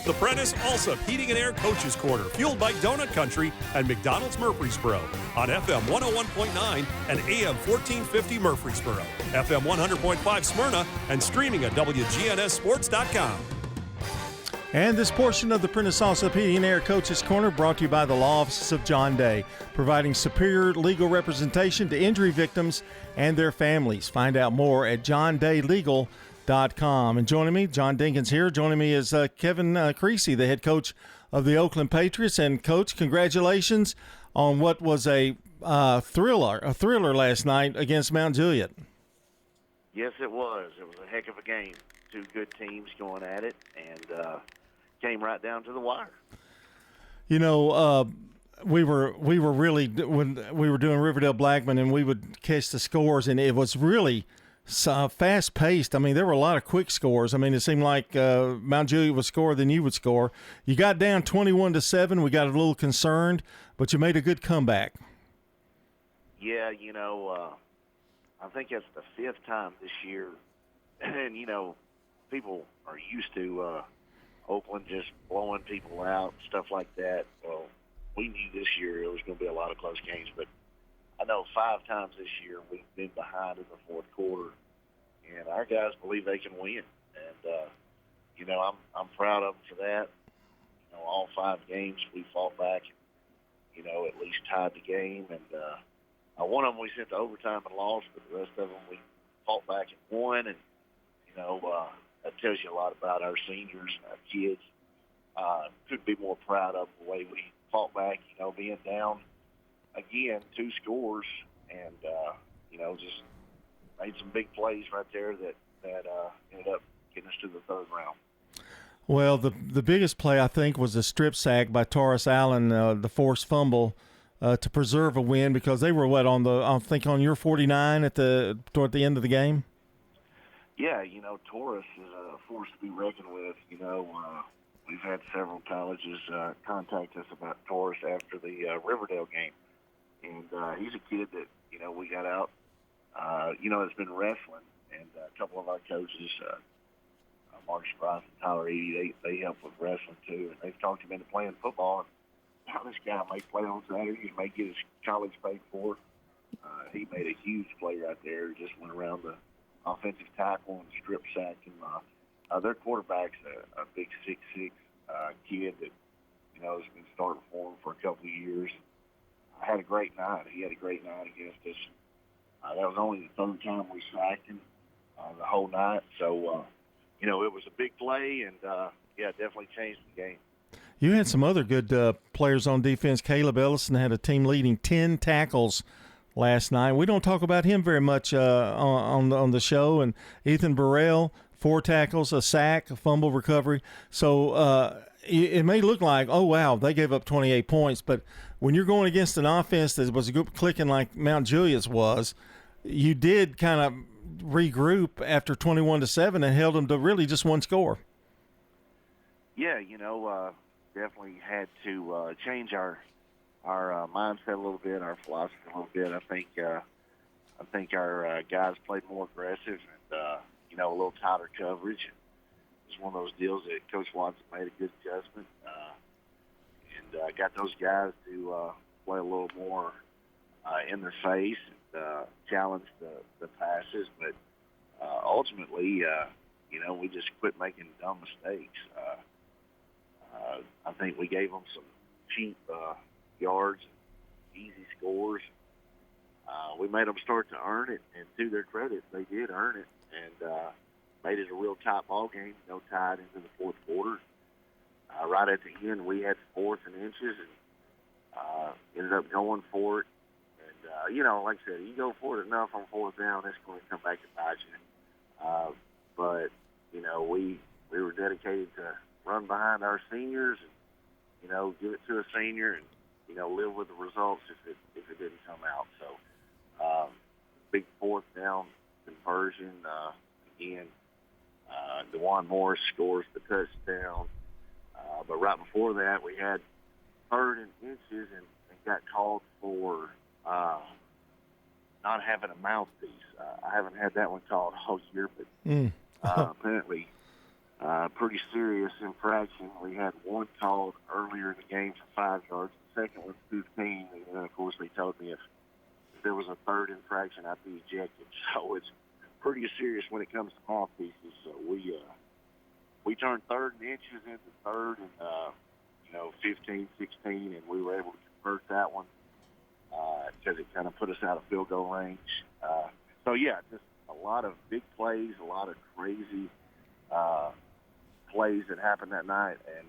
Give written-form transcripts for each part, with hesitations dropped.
The Prentice Alsop Heating and Air Coaches Corner, fueled by Donut Country and McDonald's Murfreesboro on FM 101.9 and AM 1450 Murfreesboro, FM 100.5 Smyrna, and streaming at WGNSSports.com. And this portion of the Prentice Alsop Heating and Air Coaches Corner brought to you by the Law Offices of John Day, providing superior legal representation to injury victims and their families. Find out more at johndaylegal.com. And joining me, John Dinkins here. Joining me is Kevin Creasy, the head coach of the Oakland Patriots. And, Coach, congratulations on what was a thriller last night against Mount Juliet. Yes, it was. It was a heck of a game. Two good teams going at it, and came right down to the wire. You know, we were really, when we were doing Riverdale Blackman, and we would catch the scores, and it was really fast paced. I mean, there were a lot of quick scores. I mean, it seemed like Mount Juliet would score, then you would score. You got down 21-7. We got a little concerned, but you made a good comeback. Yeah, you know, I think it's the fifth time this year, and you know, people are used to Oakland just blowing people out, stuff like that. Well, we knew this year it was going to be a lot of close games, but I know 5 times this year we've been behind in the fourth quarter, and our guys believe they can win. And you know, I'm proud of them for that. You know, all 5 games we fought back, and, you know, at least tied the game. And one of them we sent to overtime and lost, but the rest of them we fought back and won. And you know, that tells you a lot about our seniors and our kids. Couldn't be more proud of the way we fought back, you know, being down again 2 scores, and you know, just made some big plays right there that ended up getting us to the third round. Well, the biggest play, I think, was the strip sack by Taurus Allen, the forced fumble to preserve a win, because they were I think on your 49 toward the end of the game. Yeah, you know, Taurus is a force to be reckoned with. You know, we've had several colleges contact us about Taurus after the Riverdale game, and he's a kid that, you know, we got out, you know, has been wrestling, and a couple of our coaches, Mark Sprice and Tyler Eady, they help with wrestling too, and they've talked him into playing football. And now this guy may play on Saturday, he may get his college paid for. He made a huge play right there. Just went around the offensive tackle and strip sack, and their quarterback's a big 6'6" kid that, you know, has been starting for him for a couple of years. I had a great night. He had a great night against us. That was only the third time we sacked him the whole night. So, you know, it was a big play, and, yeah, it definitely changed the game. You had some other good players on defense. Caleb Ellison had a team-leading 10 tackles last night. We don't talk about him very much on the show. And Ethan Burrell, 4 tackles, a sack, a fumble recovery. So it may look like, oh, wow, they gave up 28 points. But when you're going against an offense that was clicking like Mount Juliet's was, you did kind of regroup after 21-7 and held them to really just 1 score. Yeah, you know, definitely had to change our mindset a little bit, our philosophy a little bit. I think our guys played more aggressive and you know, a little tighter coverage. It's one of those deals that Coach Watson made a good adjustment and got those guys to play a little more in their face and challenge the passes. But ultimately, you know, we just quit making dumb mistakes. I think we gave them some cheap yards, easy scores. We made them start to earn it, and to their credit, they did earn it, and made it a real tight ball game, no tied into the fourth quarter. Right at the end, we had 4th and inches, and ended up going for it. And, you know, like I said, you go for it enough on 4th down, it's going to come back and bite you. But, you know, we were dedicated to run behind our seniors and, you know, give it to a senior and, you know, live with the results if it didn't come out. So, big 4th down conversion. Again, DeJuan Morris scores the touchdown. But right before that, we had 3rd and inches and got called for not having a mouthpiece. I haven't had that one called all year, but apparently pretty serious infraction. We had one called earlier in the game for 5 yards. The second was 15. And then, of course, they told me if there was a third infraction, I'd be ejected. So it's pretty serious when it comes to mouthpieces. So we turned third and inches into third and, 15, 16, and we were able to convert that one because it kind of put us out of field goal range. Just a lot of big plays, a lot of crazy plays that happened that night. And,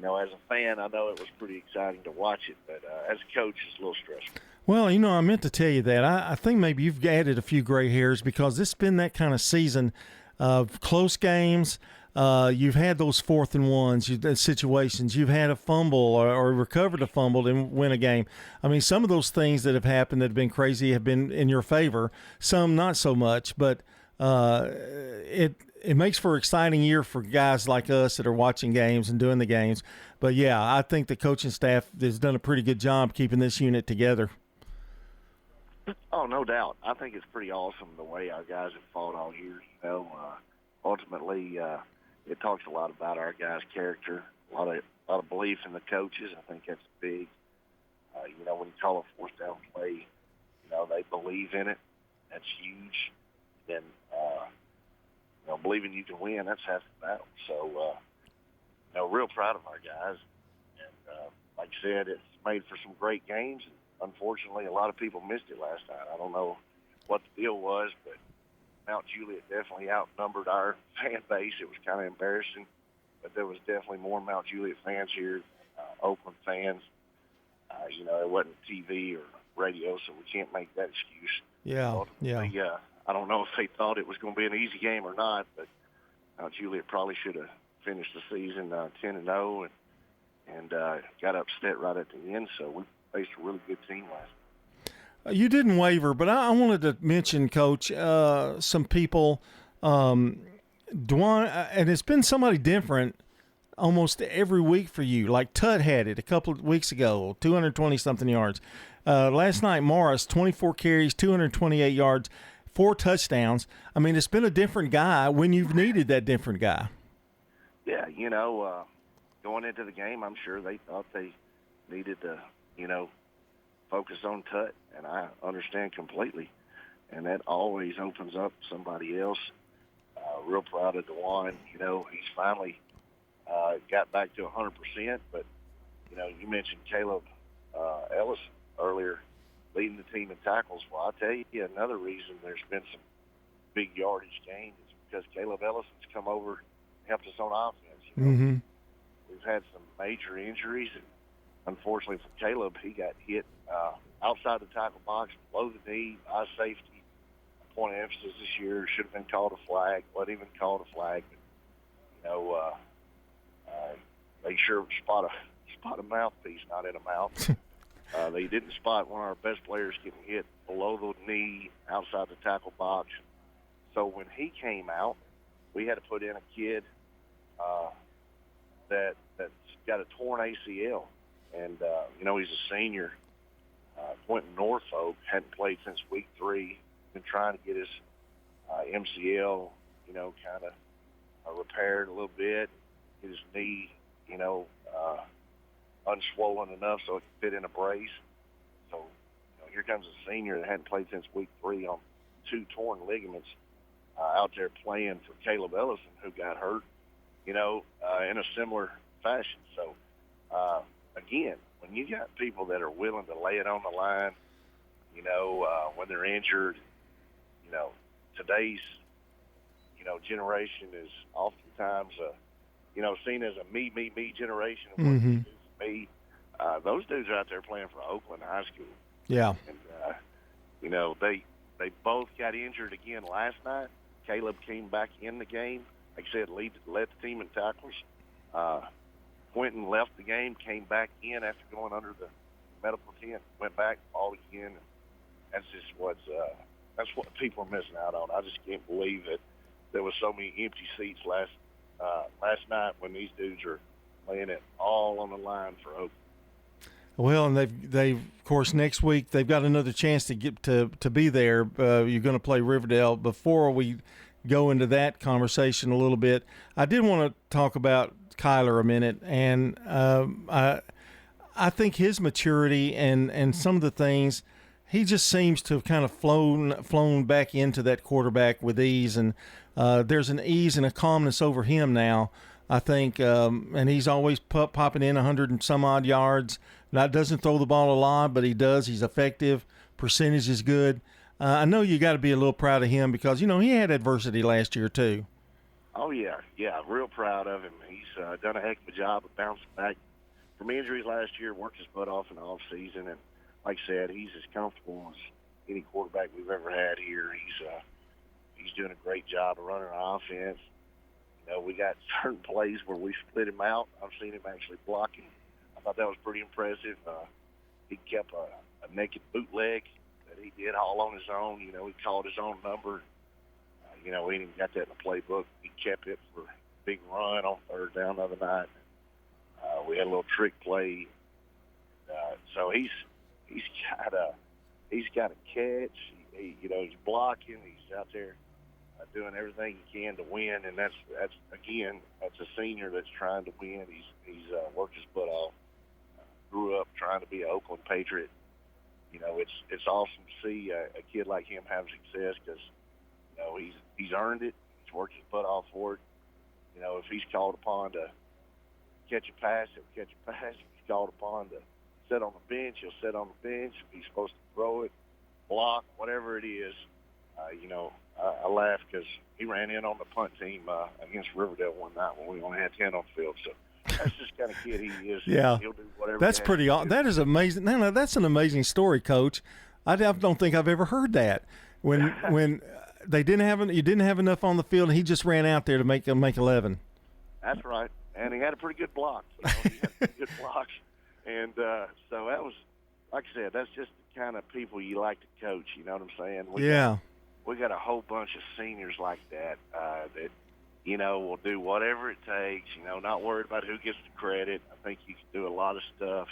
as a fan, I know it was pretty exciting to watch it, but as a coach, it's a little stressful. Well, I meant to tell you that. I think maybe you've added a few gray hairs because it's been that kind of season of close games. You've had those 4th and 1s situations. You've had a fumble or recovered a fumble and win a game. I mean, some of those things that have happened that have been crazy have been in your favor. Some not so much, but it makes for an exciting year for guys like us that are watching games and doing the games. But, yeah, I think the coaching staff has done a pretty good job keeping this unit together. Oh, no doubt. I think it's pretty awesome the way our guys have fought all year. Ultimately, it talks a lot about our guys' character, a lot of belief in the coaches. I think that's big. When you call a 4th down play, they believe in it. That's huge. Then, believing you can win, that's half the battle. So, real proud of our guys. And like I said, it's made for some great games. Unfortunately, a lot of people missed it last night. I don't know what the deal was, but Mount Juliet definitely outnumbered our fan base. It was kind of embarrassing, but there was definitely more Mount Juliet fans here than Oakland fans. It wasn't TV or radio, so we can't make that excuse. Yeah. I don't know if they thought it was going to be an easy game or not, but Mount Juliet probably should have finished the season 10-0 and got upset right at the end. So we faced a really good team last night. You didn't waver, but I wanted to mention, Coach, some people. Dwan, and it's been somebody different almost every week for you. Like Tut had it a couple of weeks ago, 220-something yards. Last night, Morris, 24 carries, 228 yards, 4 touchdowns. I mean, it's been a different guy when you've needed that different guy. Yeah, going into the game, I'm sure they thought they needed to, focus on Tut, and I understand completely. And that always opens up somebody else. Real proud of Dewan. He's finally got back to 100%. But, you mentioned Caleb Ellis earlier leading the team in tackles. Well, I'll tell you another reason there's been some big yardage gains is because Caleb Ellison's come over and helped us on offense. Mm-hmm. We've had some major injuries, and unfortunately for Caleb, he got hit outside the tackle box, below the knee, by safety. Point of emphasis this year should have been called a flag, wasn't even called a flag. But, they sure spot a mouthpiece, not in a mouth. They didn't spot one of our best players getting hit below the knee, outside the tackle box. So when he came out, we had to put in a kid that's got a torn ACL. And, he's a senior. Quentin Norfolk hadn't played since week 3. Been trying to get his MCL, kind of repaired a little bit. Get his knee, unswollen enough so it could fit in a brace. So, here comes a senior that hadn't played since week 3 on 2 torn ligaments out there playing for Caleb Ellison, who got hurt, in a similar fashion. So, again, when you got people that are willing to lay it on the line, when they're injured, today's, generation is oftentimes, seen as a me generation. Mm-hmm. Me. Those dudes are out there playing for Oakland High School. Yeah. And, they both got injured again last night. Caleb came back in the game. Like I said, led the team in tackles. Quentin left the game, came back in after going under the medical tent, went back, fought again. That's just that's what people are missing out on. I just can't believe that there was so many empty seats last night when these dudes are laying it all on the line for Oakland. Well, and they've of course next week they've got another chance to get to be there. You're going to play Riverdale before we go into that conversation a little bit. I did want to talk about Kyler a minute, and I think his maturity and some of the things, he just seems to have kind of flown back into that quarterback with ease, and there's an ease and a calmness over him now, I think, and he's always popping in 100 and some odd yards. Now, doesn't throw the ball a lot, but he does. He's effective. Percentage is good. I know you got to be a little proud of him because, he had adversity last year too. Oh, yeah, real proud of him. He's done a heck of a job of bouncing back from injuries last year, worked his butt off in the offseason, and like I said, he's as comfortable as any quarterback we've ever had here. He's doing a great job of running our offense. We got certain plays where we split him out. I've seen him actually blocking. I thought that was pretty impressive. He kept a naked bootleg that he did all on his own. He called his own number. We ain't even got that in the playbook. He kept it for a big run on third down the other night. We had a little trick play. So he's got a catch. He's blocking. He's out there doing everything he can to win, and that's a senior that's trying to win. He's worked his butt off. Grew up trying to be an Oakland Patriot. It's awesome to see a kid like him have success because he's earned it. He's worked his butt off for it. If he's called upon to catch a pass, he'll catch a pass. If he's called upon to sit on the bench, he'll sit on the bench. If he's supposed to throw it, block, whatever it is, I laugh because he ran in on the punt team against Riverdale one night when we only had 10 on the field. So that's just the kind of kid he is. Yeah, he'll do whatever. That's pretty. That is amazing. No, that's an amazing story, Coach. I don't think I've ever heard that. When you didn't have enough on the field, and he just ran out there to make 11. That's right, and he had a pretty good block. He had pretty good blocks, and so that was, like I said, that's just the kind of people you like to coach. You know what I'm saying? We got a whole bunch of seniors like that that will do whatever it takes. Not worried about who gets the credit. I think you can do a lot of stuff.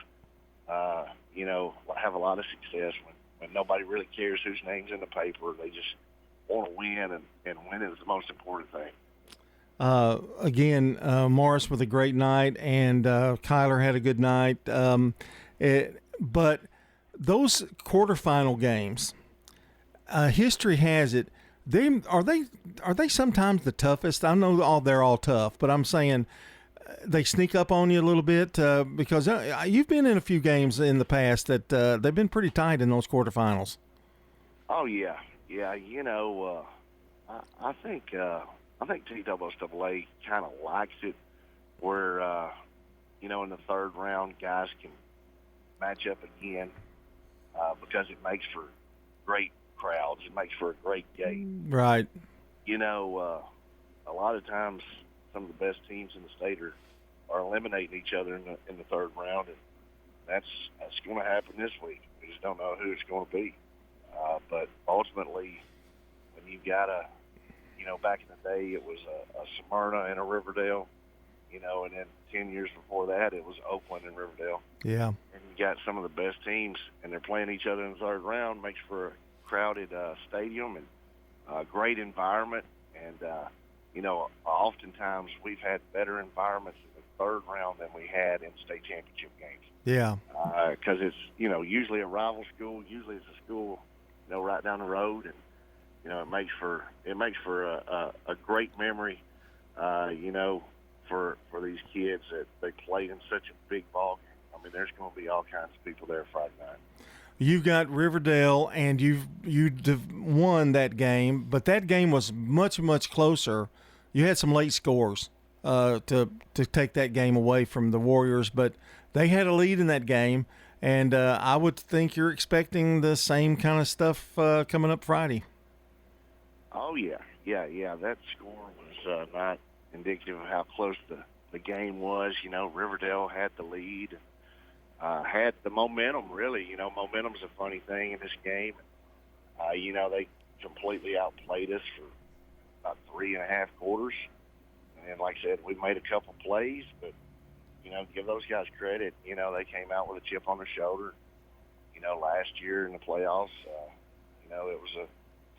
Have a lot of success when nobody really cares whose name's in the paper. They just want to win, and win is the most important thing. Again, Morris with a great night, and Kyler had a good night. But those quarterfinal games, history has it, are they sometimes the toughest? I know they're all tough, but I'm saying they sneak up on you a little bit because you've been in a few games in the past that they've been pretty tight in those quarterfinals. Oh yeah. I think TSSAA kind of likes it where in the third round guys can match up again because it makes for great crowds. It makes for a great game. Right. A lot of times some of the best teams in the state are eliminating each other in the third round, and that's going to happen this week. We just don't know who it's going to be. But ultimately, when you've got back in the day, it was a Smyrna and a Riverdale, and then 10 years before that, it was Oakland and Riverdale. Yeah. And you got some of the best teams, and they're playing each other in the third round. Makes for a crowded stadium and a great environment. And, oftentimes we've had better environments in the third round than we had in state championship games. Yeah. Because it's, usually a rival school. Usually it's a school, right down the road. And, it makes for a great memory, for these kids that they played in such a big ball game. I mean, there's going to be all kinds of people there Friday night. You've got Riverdale, and you won that game, but that game was much, much closer. You had some late scores to take that game away from the Warriors, but they had a lead in that game, and I would think you're expecting the same kind of stuff coming up Friday. Oh, yeah. That score was not indicative of how close the game was. Riverdale had the lead, had the momentum, really. Momentum's a funny thing in this game. They completely outplayed us for about 3.5 quarters. And like I said, we made a couple plays, but, give those guys credit. They came out with a chip on their shoulder. Last year in the playoffs, it was a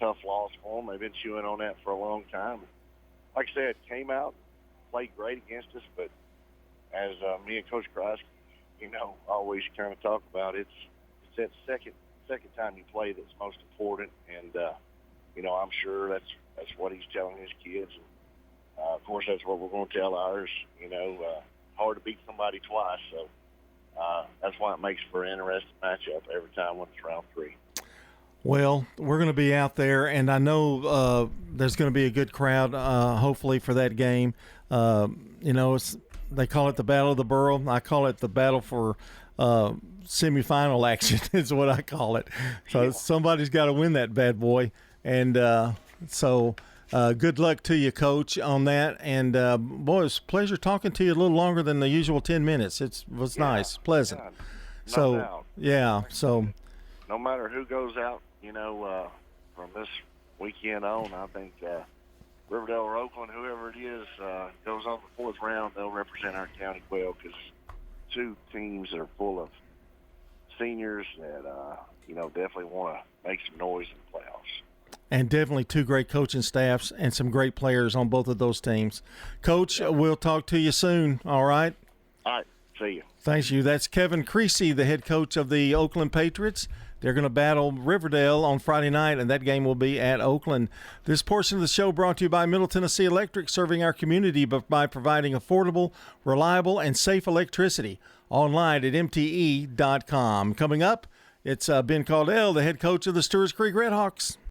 tough loss for them. They've been chewing on that for a long time. Like I said, came out, played great against us, but as me and Coach Creasy, always kind of talk about, it's that second time you play that's most important, and I'm sure that's what he's telling his kids. And, of course, that's what we're going to tell ours. Hard to beat somebody twice, so that's why it makes for an interesting matchup every time when it's round 3. Well, we're going to be out there, and I know there's going to be a good crowd, hopefully, for that game. They call it the Battle of the Borough. I call it the battle for semifinal action is what I call it. So somebody's got to win that bad boy. And so good luck to you, Coach, on that. And, boy, it's a pleasure talking to you a little longer than the usual 10 minutes. It was nice, pleasant. Yeah, no doubt. Yeah. So no matter who goes out, from this weekend on, I think Riverdale or Oakland, whoever it is, goes on the 4th round, they'll represent our county well, because 2 teams that are full of seniors that, definitely want to make some noise in the playoffs. And definitely 2 great coaching staffs and some great players on both of those teams. Coach, we'll talk to you soon, all right? All right, see you. Thanks you. That's Kevin Creasy, the head coach of the Oakland Patriots. They're going to battle Riverdale on Friday night, and that game will be at Oakland. This portion of the show brought to you by Middle Tennessee Electric, serving our community by providing affordable, reliable, and safe electricity. Online at mte.com. Coming up, it's Ben Caudill, the head coach of the Stewart's Creek Redhawks.